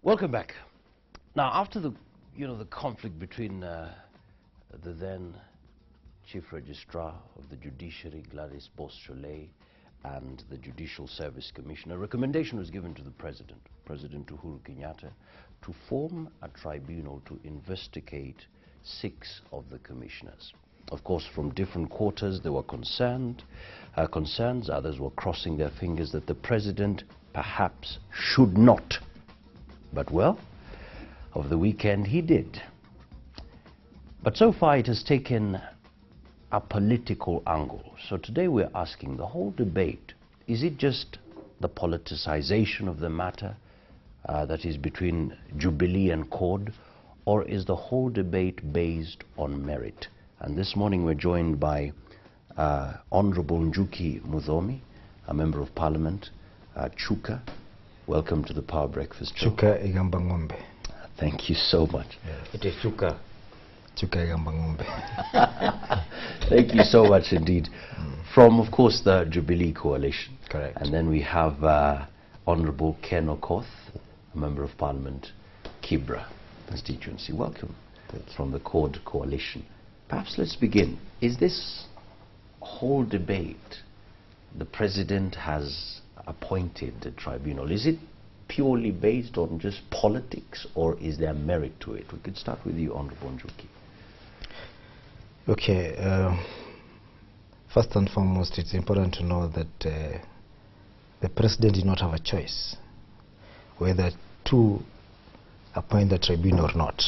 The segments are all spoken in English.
Welcome back. Now, after the conflict between the then Chief Registrar of the Judiciary, Gladys Bostrelay, and the Judicial Service Commission, a recommendation was given to the President, President Uhuru Kenyatta, to form a tribunal to investigate 6 of the commissioners. Of course, from different quarters, there were concerns. Others were crossing their fingers that the President perhaps should not. But, well, over the weekend he did. But so far it has taken a political angle. So today we're asking the whole debate, is it just the politicization of the matter that is between Jubilee and CORD, or is the whole debate based on merit? And this morning we're joined by Honorable Njuki Muthomi, a Member of Parliament, Chuka. Welcome to the Power Breakfast Show. Chuka, Igambag'ombe. Thank you so much. Yes. It is Chuka. Chuka, Igambag'ombe. Thank you so much indeed. From, of course, the Jubilee Coalition. Correct. And then we have Honorable Ken Okoth, a Member of Parliament, Kibra constituency. Welcome from the CORD Coalition. Perhaps let's begin. Is this whole debate, the President has appointed the tribunal, is it purely based on just politics, or is there merit to it? We could start with you, Honorable Njuki. Okay, first and foremost, it's important to know that the President did not have a choice whether to appoint the tribunal or not,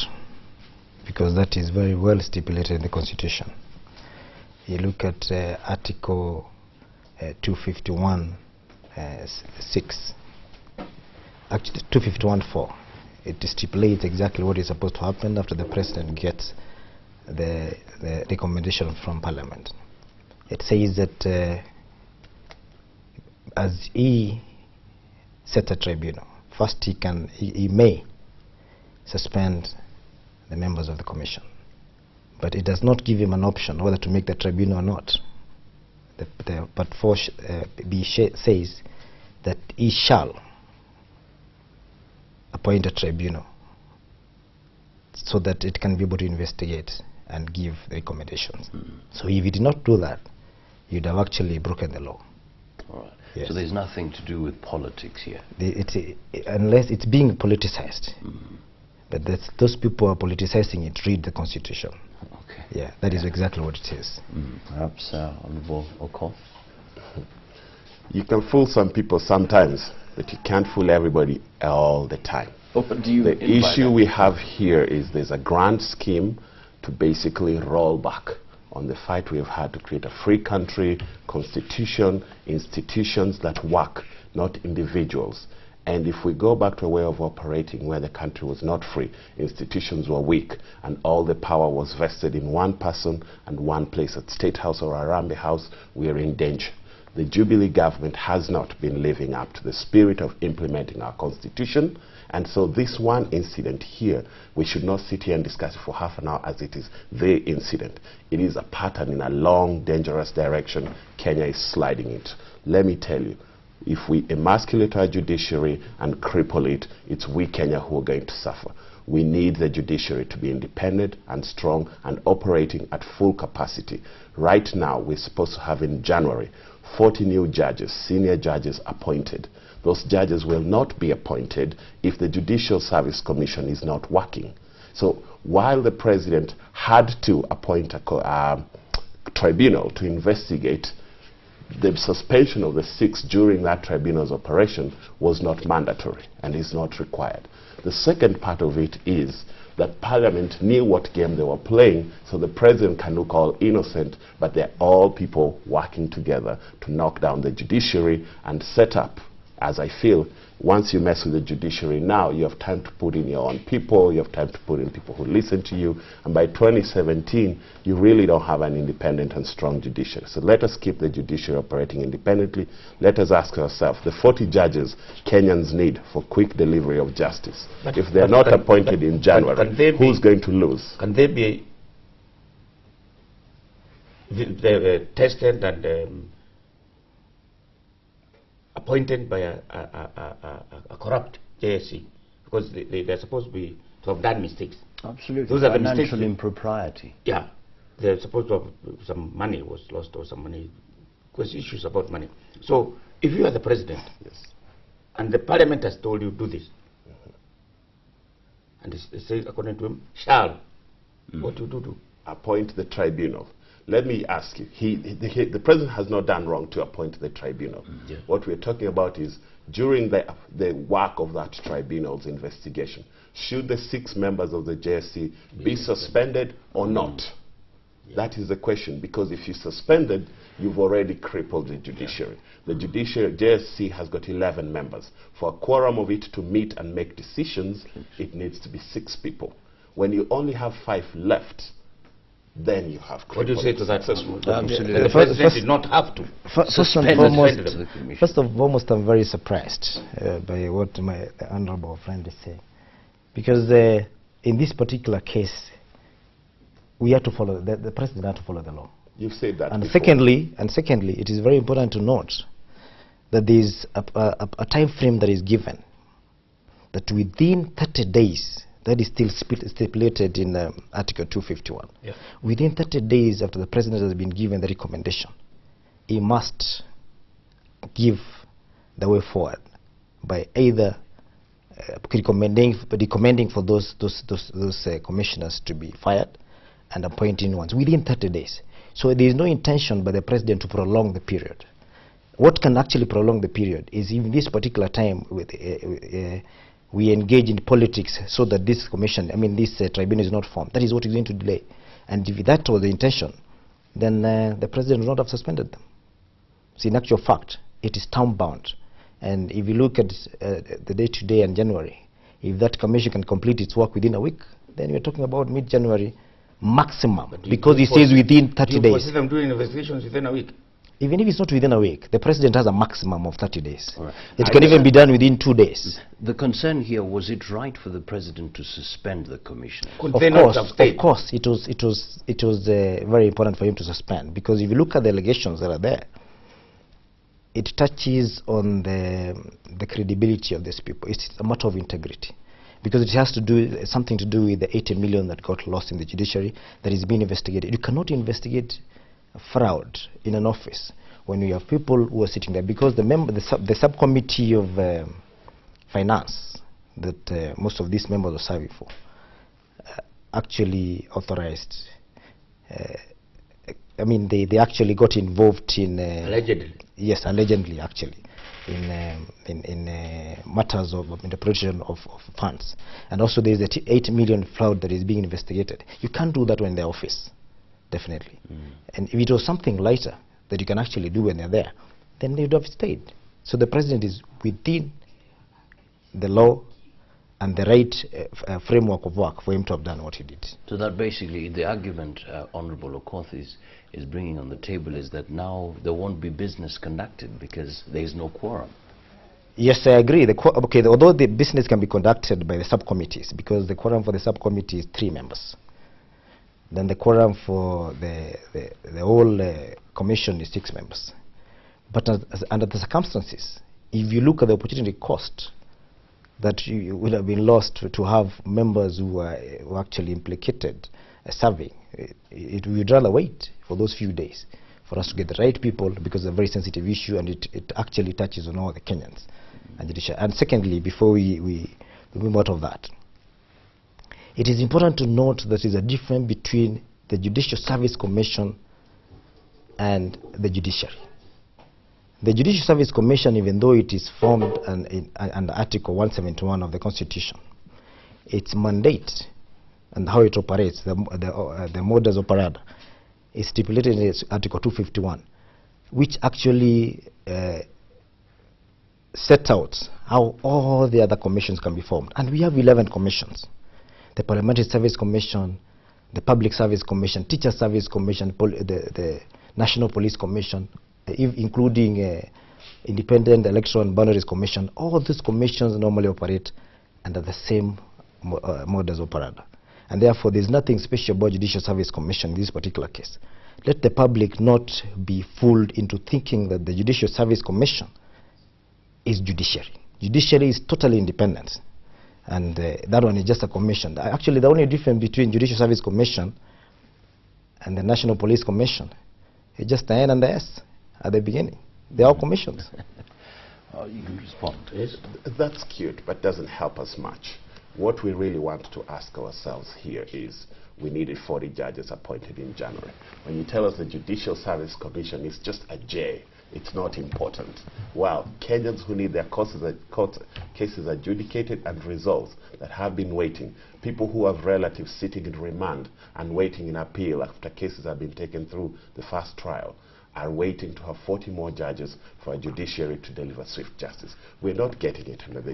because that is very well stipulated in the Constitution. You look at Article 251 6, actually 251.4. It stipulates exactly what is supposed to happen after the President gets the recommendation from Parliament. It says that as he sets a tribunal, first he may suspend the members of the Commission, but it does not give him an option whether to make the tribunal or not. Part 4b says that he shall appoint a tribunal so that it can be able to investigate and give the recommendations. So if he did not do that, you'd have actually broken the law. All right. Yes. So there's nothing to do with politics here. Unless it's being politicized. But those people are politicizing it. Read the Constitution. Okay. Yeah, that is exactly what it is. Perhaps Honorable Okoth? You can fool some people sometimes, but you can't fool everybody all the time. The issue we have here is there's a grand scheme to basically roll back on the fight we've had to create a free country, constitution, institutions that work, not individuals. And if we go back to a way of operating where the country was not free, institutions were weak, and all the power was vested in one person and one place at State House or Harambee House, we are in danger. The Jubilee government has not been living up to the spirit of implementing our constitution, and so this one incident here, we should not sit here and discuss it for half an hour as it is the incident. It is a pattern in a long, dangerous direction Kenya is sliding into. Let me tell you, if we emasculate our judiciary and cripple it, it's we Kenya who are going to suffer. We need the judiciary to be independent and strong and operating at full capacity. Right now, we're supposed to have in January 40 new judges, senior judges appointed. Those judges will not be appointed if the Judicial Service Commission is not working. So while the President had to appoint a tribunal to investigate, the suspension of the 6 during that tribunal's operation was not mandatory and is not required. The second part of it is that Parliament knew what game they were playing, so the President can look all innocent, but they're all people working together to knock down the judiciary and set up, as I feel, once you mess with the judiciary now, you have time to put in your own people, you have time to put in people who listen to you, and by 2017, you really don't have an independent and strong judiciary. So let us keep the judiciary operating independently. Let us ask ourselves, the 40 judges Kenyans need for quick delivery of justice, if they're not appointed in January, who's going to lose? Can they be tested and appointed by a corrupt JSC? because they're supposed to have done mistakes. Absolutely. Those are the Financial mistakes. impropriety. Yeah, they're supposed to have some money was lost or some money, because issues about money. So if you are the president, Yes. and the parliament has told you do this, and it says according to him, shall, what you do? Appoint the tribunal. Let me ask you, the president has not done wrong to appoint the tribunal. Yeah. What we're talking about is during the work of that tribunal's investigation, should the 6 members of the JSC be suspended or not? That is the question, because if you suspended, you've already crippled the judiciary. The JSC has got 11 members. For a quorum of it to meet and make decisions, it needs to be 6 people. When you only have 5 left, then you have crippled. What do you say to that? Absolutely. The president did not have to. First and foremost, I'm very surprised by what my honorable friend is saying, because in this particular case, we have to follow the president had to follow the law. You've said that. And before. secondly, it is very important to note that there is a time frame that is given, that within 30 days. That is still stipulated in Article 251. Yeah. Within 30 days after the president has been given the recommendation, he must give the way forward by either recommending for those commissioners to be fired and appointing ones within 30 days. So there is no intention by the president to prolong the period. What can actually prolong the period is in this particular time with we engage in politics so that this commission, this tribunal is not formed. That is what is going to delay. And if that was the intention, then the president would not have suspended them. So in actual fact, it is time-bound. And if you look at the day today and January, if that commission can complete its work within a week, then we're talking about mid-January maximum, because it says within 30 days. Do you foresee them doing investigations within a week? Even if it's not within a week, the president has a maximum of 30 days. Right. It can even be done within 2 days. The concern here, was it right for the president to suspend the commissioner? Could they not have stayed? Of course, it was very important for him to suspend, because if you look at the allegations that are there, it touches on the credibility of these people. It's a matter of integrity, because it has to do something to do with the 80 million that got lost in the judiciary that is being investigated. You cannot investigate fraud in an office when you have people who are sitting there, because the subcommittee of finance that most of these members are serving for actually authorized. They actually got involved in Allegedly. Yes, allegedly, actually, in matters of interpretation of funds, and also there is the 8 million fraud that is being investigated. You can't do that when they're office. Definitely. And if it was something lighter that you can actually do when they're there, then they would have stayed. So the president is within the law and the right framework of work for him to have done what he did. So that basically the argument Honorable Okoth is bringing on the table is that now there won't be business conducted because there is no quorum. Yes, I agree. Although the business can be conducted by the subcommittees, because the quorum for the subcommittee is 3 members. Then the quorum for the whole commission is 6 members. But under the circumstances, if you look at the opportunity cost that you would have been lost to have members who were actually implicated serving, it would rather wait for those few days for us to get the right people, because it's a very sensitive issue and it actually touches on all the Kenyans. And secondly, before we move out of that, it is important to note that there is a difference between the Judicial Service Commission and the judiciary. The Judicial Service Commission, even though it is formed under Article 171 of the Constitution, its mandate and how it operates, the modus operandi, is stipulated in Article 251, which actually set out how all the other commissions can be formed. And we have 11 commissions. The Parliamentary Service Commission, the Public Service Commission, Teacher Service Commission, the National Police Commission, including Independent Electoral and Boundaries Commission. All these commissions normally operate under the same modus operandi. And therefore, there's nothing special about Judicial Service Commission in this particular case. Let the public not be fooled into thinking that the Judicial Service Commission is judiciary. Judiciary is totally independent. And that one is just a commission. Actually, the only difference between Judicial Service Commission and the National Police Commission is just the N and the S at the beginning. They are commissions. You can respond. Yes. That's cute, but doesn't help us much. What we really want to ask ourselves here is, we needed 40 judges appointed in January. When you tell us the Judicial Service Commission is just a J, it's not important. Well, Kenyans who need their cases adjudicated and resolved, that have been waiting, people who have relatives sitting in remand and waiting in appeal after cases have been taken through the first trial, are waiting to have 40 more judges for a judiciary to deliver swift justice. We're not getting it under the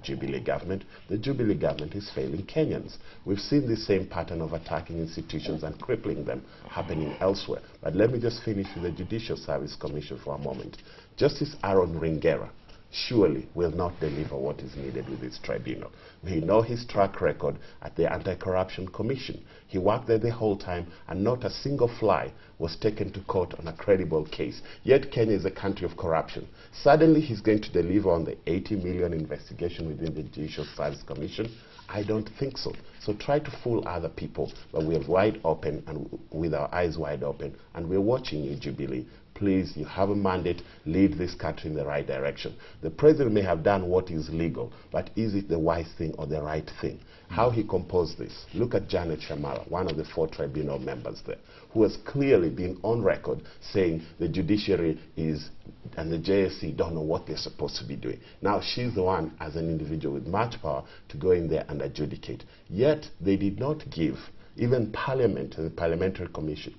Jubilee government. The Jubilee government is failing Kenyans. We've seen the same pattern of attacking institutions and crippling them happening elsewhere. But let me just finish with the Judicial Service Commission for a moment. Justice Aaron Ringera surely will not deliver what is needed with this tribunal. We know his track record at the Anti-Corruption Commission. He worked there the whole time, and not a single fly was taken to court on a credible case. Yet Kenya is a country of corruption. Suddenly he's going to deliver on the 80 million investigation within the Judicial Service Commission? I don't think so. So try to fool other people, but we're wide open and with our eyes wide open, and we're watching you, Jubilee. Please, you have a mandate, lead this country in the right direction. The president may have done what is legal, but is it the wise thing or the right thing? How he composed this. Look at Janet Shamara, one of the 4 tribunal members there, who has clearly been on record saying the judiciary is, and the JSC don't know what they're supposed to be doing. Now she's the one, as an individual with much power, to go in there and adjudicate. Yet they did not give. Even Parliament, the Parliamentary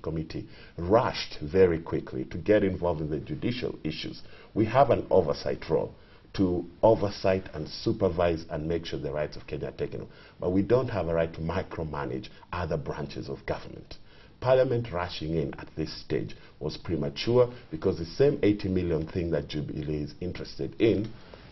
Committee, rushed very quickly to get involved in the judicial issues. We have an oversight role to oversight and supervise and make sure the rights of Kenya are taken up. But we don't have a right to micromanage other branches of government. Parliament rushing in at this stage was premature, because the same 80 million thing that Jubilee is interested in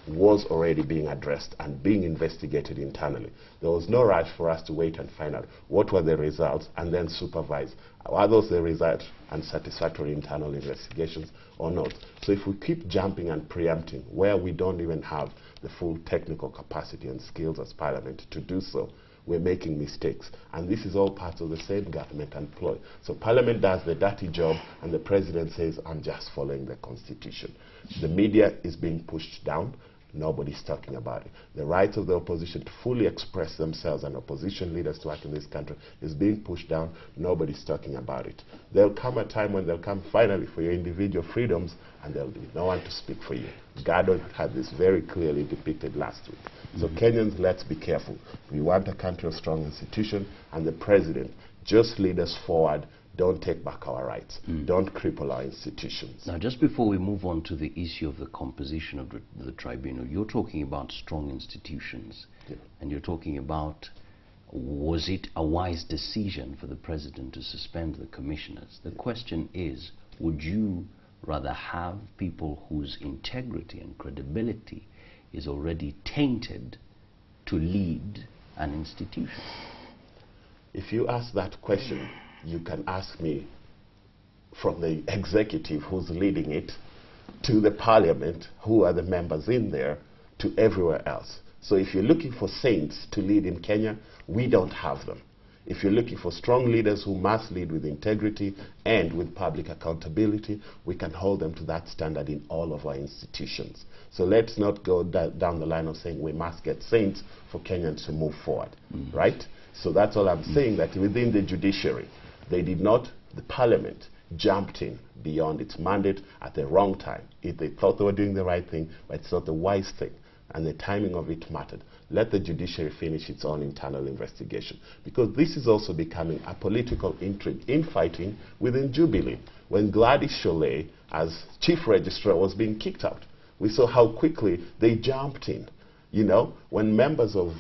was already being addressed and being investigated internally. There was no rush for us to wait and find out what were the results and then supervise. Are those the results and satisfactory internal investigations or not? So if we keep jumping and preempting where we don't even have the full technical capacity and skills as Parliament to do so, we're making mistakes. And this is all part of the same government employ. So Parliament does the dirty job, and the President says, I'm just following the Constitution. The media is being pushed down. Nobody's talking about it. The right of the opposition to fully express themselves and opposition leaders to act in this country is being pushed down. Nobody's talking about it. There'll come a time when they'll come finally for your individual freedoms, and there'll be no one to speak for you. Gado had this very clearly depicted last week. So Kenyans, let's be careful. We want a country of strong institutions, and the President, just lead us forward. Don't take back our rights. Don't cripple our institutions. Now, just before we move on to the issue of the composition of the tribunal, you're talking about strong institutions. Yeah. And you're talking about, was it a wise decision for the President to suspend the commissioners? The question is, would you rather have people whose integrity and credibility is already tainted to lead an institution? If you ask that question, you can ask me from the executive who's leading it, to the Parliament, who are the members in there, to everywhere else. So if you're looking for saints to lead in Kenya, we don't have them. If you're looking for strong leaders who must lead with integrity and with public accountability, we can hold them to that standard in all of our institutions. So let's not go down the line of saying we must get saints for Kenyans to move forward, right? So that's all I'm saying, that within the judiciary, they did not, the Parliament jumped in beyond its mandate at the wrong time. If they thought they were doing the right thing, but it's not the wise thing, and the timing of it mattered. Let the judiciary finish its own internal investigation, because this is also becoming a political intrigue, infighting within Jubilee. When Gladys Sholay, as chief registrar, was being kicked out, we saw how quickly they jumped in. You know, when members of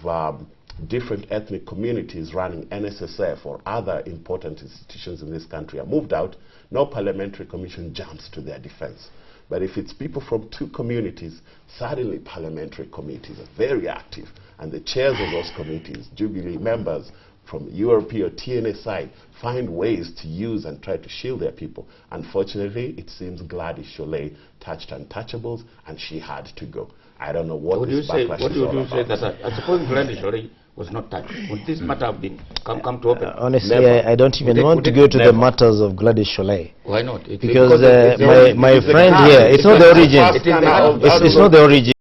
different ethnic communities running NSSF or other important institutions in this country are moved out, no parliamentary commission jumps to their defense. But if it's people from 2 communities, suddenly parliamentary committees are very active, and the chairs of those committees, Jubilee members, from URP or TNA side find ways to use and try to shield their people. Unfortunately, it seems Gladys Sholay touched untouchables and she had to go. I don't know what this backlash is all about. What would you say that I suppose Gladys Sholay was not touched? Would this matter have been come to open? Honestly, I don't even want to go to the matters of Gladys Sholay. Why not? Because my friend here, it's not the origin. It's not the origin.